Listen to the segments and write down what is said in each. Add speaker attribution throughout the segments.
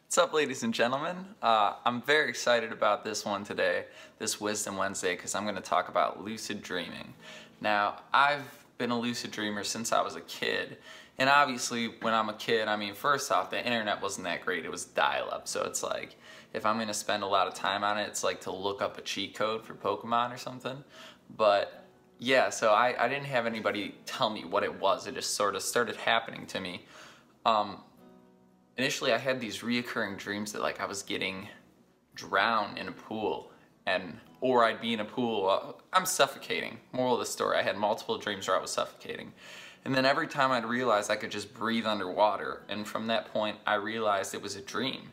Speaker 1: What's up, ladies and gentlemen? I'm very excited about this one today, this Wisdom Wednesday, because I'm going to talk about lucid dreaming. Now, I've been a lucid dreamer since I was a kid, and obviously when I'm a kid, I mean, first off, the internet wasn't that great. It was dial-up, so it's like, if I'm going to spend a lot of time on it, it's like to look up a cheat code for Pokemon or something. But yeah, so I didn't have anybody tell me what it was. It just sort of started happening to me. Initially, I had these reoccurring dreams that like I was getting drowned in a pool, or I'd be in a pool. I'm suffocating. Moral of the story: I had multiple dreams where I was suffocating, and then every time I'd realize I could just breathe underwater. And from that point, I realized it was a dream,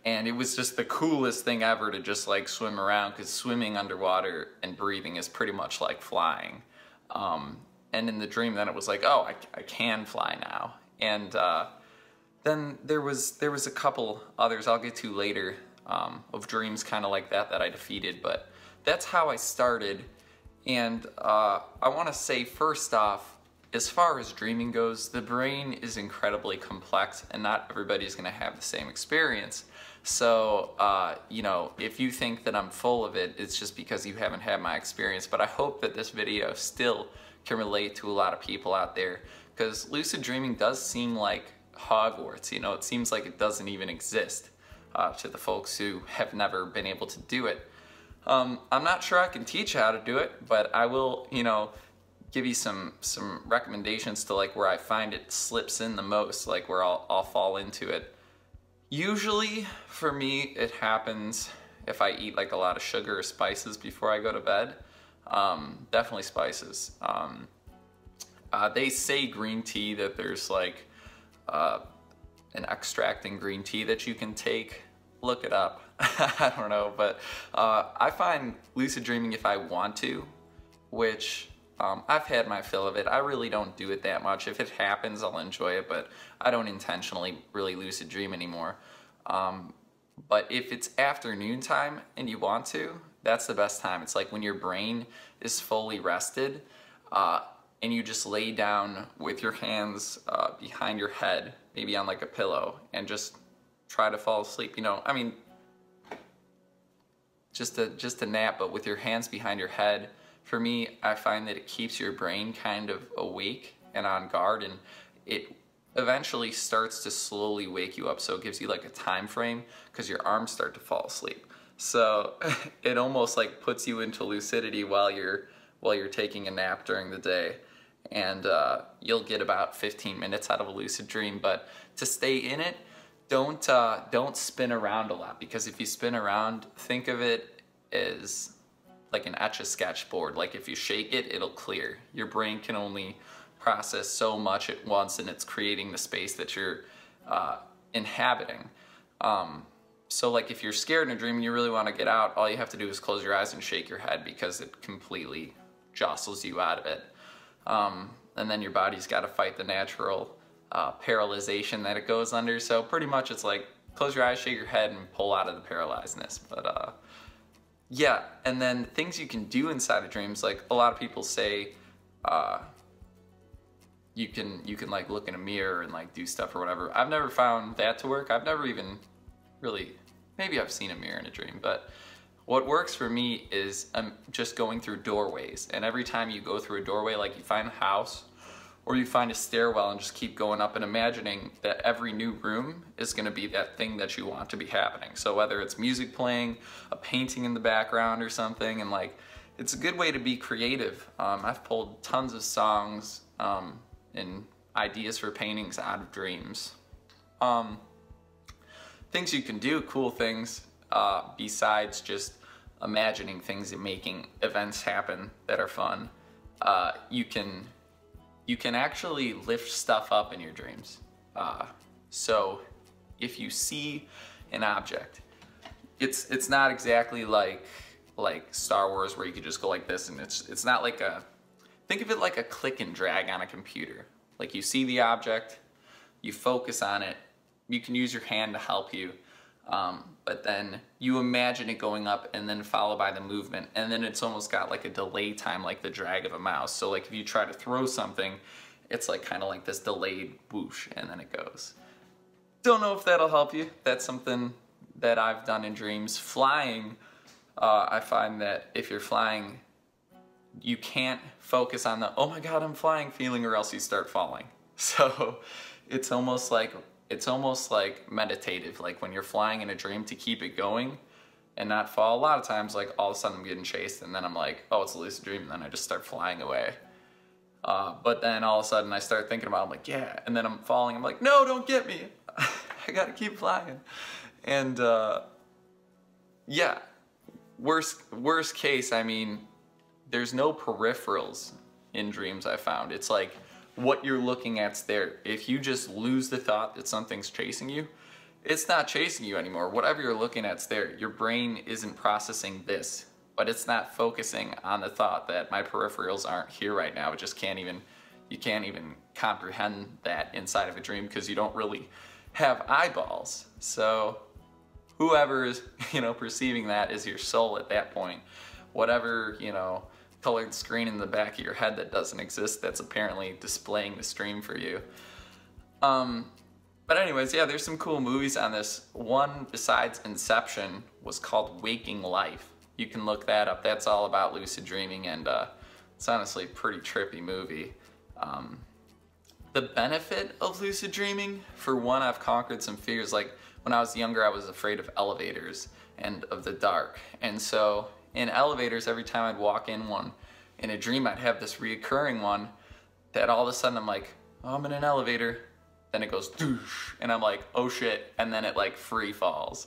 Speaker 1: and it was just the coolest thing ever to just like swim around, because swimming underwater and breathing is pretty much like flying. And in the dream, then it was like, oh, I can fly now, and then there was a couple others I'll get to later of dreams kind of like that I defeated, but that's how I started. And I want to say first off, as far as dreaming goes, the brain is incredibly complex and not everybody's going to have the same experience. So, you know, if you think that I'm full of it, it's just because you haven't had my experience. But I hope that this video still can relate to a lot of people out there, because lucid dreaming does seem like Hogwarts, you know, it seems like it doesn't even exist to the folks who have never been able to do it. I'm not sure I can teach you how to do it, but I will, you know, give you some recommendations to like where I find it slips in the most, like where I'll fall into it. Usually for me it happens if I eat like a lot of sugar or spices before I go to bed. Definitely spices. They say green tea, that there's like an extract in green tea that you can take. Look it up. I don't know, but I find lucid dreaming if I want to, which I've had my fill of it. I really don't do it that much. If it happens, I'll enjoy it, but I don't intentionally really lucid dream anymore. But if it's afternoon time and you want to, that's the best time. It's like when your brain is fully rested, and you just lay down with your hands behind your head, maybe on like a pillow, and just try to fall asleep. You know, I mean, just a nap, but with your hands behind your head. For me, I find that it keeps your brain kind of awake and on guard, and it eventually starts to slowly wake you up. So it gives you like a time frame, because your arms start to fall asleep. So it almost like puts you into lucidity while you're taking a nap during the day. And you'll get about 15 minutes out of a lucid dream. But to stay in it, don't spin around a lot, because if you spin around, think of it as like an Etch-a-Sketch board. Like if you shake it, it'll clear. Your brain can only process so much at once, and it's creating the space that you're inhabiting. So like if you're scared in a dream and you really want to get out, all you have to do is close your eyes and shake your head, because it completely jostles you out of it. And then your body's got to fight the natural paralyzation that it goes under. So pretty much it's like close your eyes, shake your head, and pull out of the paralyzedness. But yeah, and then things you can do inside of dreams, like a lot of people say you can like look in a mirror and like do stuff or whatever. I've never found that to work. I've never even really, maybe I've seen a mirror in a dream, but what works for me is just going through doorways. And every time you go through a doorway, like you find a house or you find a stairwell, and just keep going up and imagining that every new room is going to be that thing that you want to be happening. So whether it's music playing, a painting in the background or something, and like, it's a good way to be creative. I've pulled tons of songs and ideas for paintings out of dreams. Things you can do, cool things, besides just imagining things and making events happen that are fun. You can actually lift stuff up in your dreams. So if you see an object, it's not exactly like Star Wars, where you could just go like this, and it's not like think of it like a click and drag on a computer. Like you see the object, you focus on it, you can use your hand to help you, but then you imagine it going up and then followed by the movement, and then it's almost got like a delay time, like the drag of a mouse. So like if you try to throw something, it's like kind of like this delayed whoosh, and then it goes. don't know if that'll help you. That's something that I've done in dreams. Flying, I find that if you're flying, you can't focus on the, oh my God, I'm flying feeling, or else you start falling. So it's almost like meditative, like when you're flying in a dream, to keep it going and not fall. A lot of times, like, all of a sudden I'm getting chased, and then I'm like, oh, it's a lucid dream, and then I just start flying away. But then all of a sudden I start thinking about it, I'm like, yeah, and then I'm falling, I'm like, no, don't get me. I gotta keep flying. And yeah, worst case, I mean, there's no peripherals in dreams, I found. It's like what you're looking at's there. If you just lose the thought that something's chasing you, it's not chasing you anymore. Whatever you're looking at's there. Your brain isn't processing this, but it's not focusing on the thought that my peripherals aren't here right now. It just you can't even comprehend that inside of a dream because you don't really have eyeballs. So whoever is, perceiving that is your soul at that point. Whatever, colored screen in the back of your head that doesn't exist, that's apparently displaying the stream for you. But anyways, yeah, there's some cool movies on this. One besides Inception was called Waking Life. You can look that up. That's all about lucid dreaming, and it's honestly a pretty trippy movie. The benefit of lucid dreaming, for one, I've conquered some fears. Like when I was younger, I was afraid of elevators and of the dark. And so in elevators, every time I'd walk in one, in a dream, I'd have this reoccurring one that all of a sudden I'm like, oh, I'm in an elevator. Then it goes doosh, and I'm like, oh shit, and then it like free falls.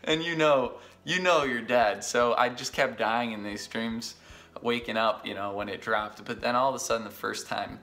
Speaker 1: And you know you're dead. So I just kept dying in these dreams, waking up, when it dropped. But then all of a sudden, the first time,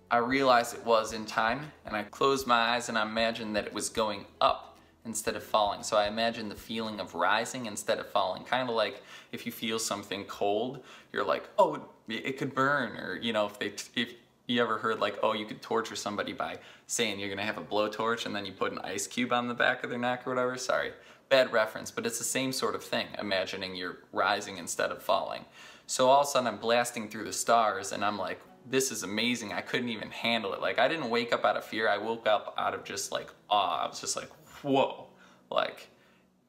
Speaker 1: I realized it was in time, and I closed my eyes and I imagined that it was going up instead of falling. So I imagined the feeling of rising instead of falling. Kind of like if you feel something cold, you're like, oh, it could burn. Or, if you ever heard like, oh, you could torture somebody by saying you're gonna have a blowtorch and then you put an ice cube on the back of their neck or whatever. Sorry, bad reference, but it's the same sort of thing, imagining you're rising instead of falling. So all of a sudden I'm blasting through the stars and I'm like, this is amazing. I couldn't even handle it. Like, I didn't wake up out of fear. I woke up out of just like awe. I was just like, whoa. Like,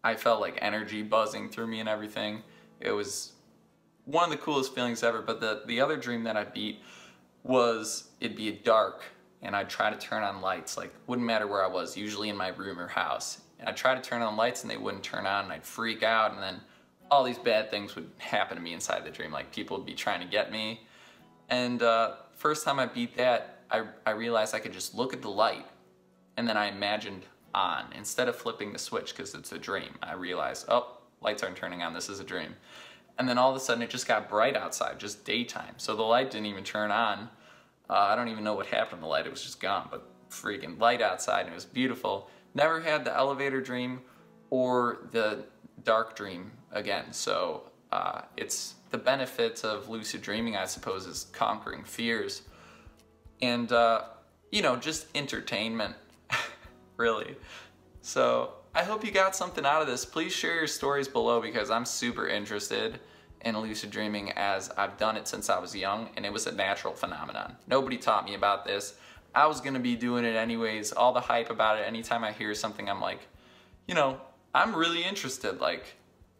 Speaker 1: I felt like energy buzzing through me and everything. It was one of the coolest feelings ever. But the other dream that I beat was, it'd be dark and I'd try to turn on lights. Like, wouldn't matter where I was, usually in my room or house. And I'd try to turn on lights and they wouldn't turn on, and I'd freak out, and then all these bad things would happen to me inside the dream. Like, people would be trying to get me. And first time I beat that, I realized I could just look at the light, and then I imagined on instead of flipping the switch, because it's a dream. I realized, oh, lights aren't turning on, this is a dream. And then all of a sudden it just got bright outside, just daytime. So the light didn't even turn on. I don't even know what happened to the light, it was just gone, but freaking light outside, and it was beautiful. Never had the elevator dream or the dark dream again. So it's the benefits of lucid dreaming, I suppose, is conquering fears and, just entertainment, really. So I hope you got something out of this. Please share your stories below, because I'm super interested in lucid dreaming, as I've done it since I was young, and it was a natural phenomenon. Nobody taught me about this. I was gonna be doing it anyways. All the hype about it, anytime I hear something, I'm like, I'm really interested, like,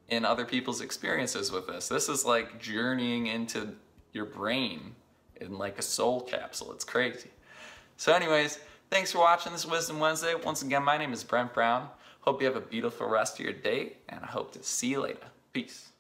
Speaker 1: in other people's experiences with this. This is like journeying into your brain in like a soul capsule. It's crazy. So anyways, thanks for watching this Wisdom Wednesday. Once again, my name is Brent Brown. Hope you have a beautiful rest of your day, and I hope to see you later. Peace.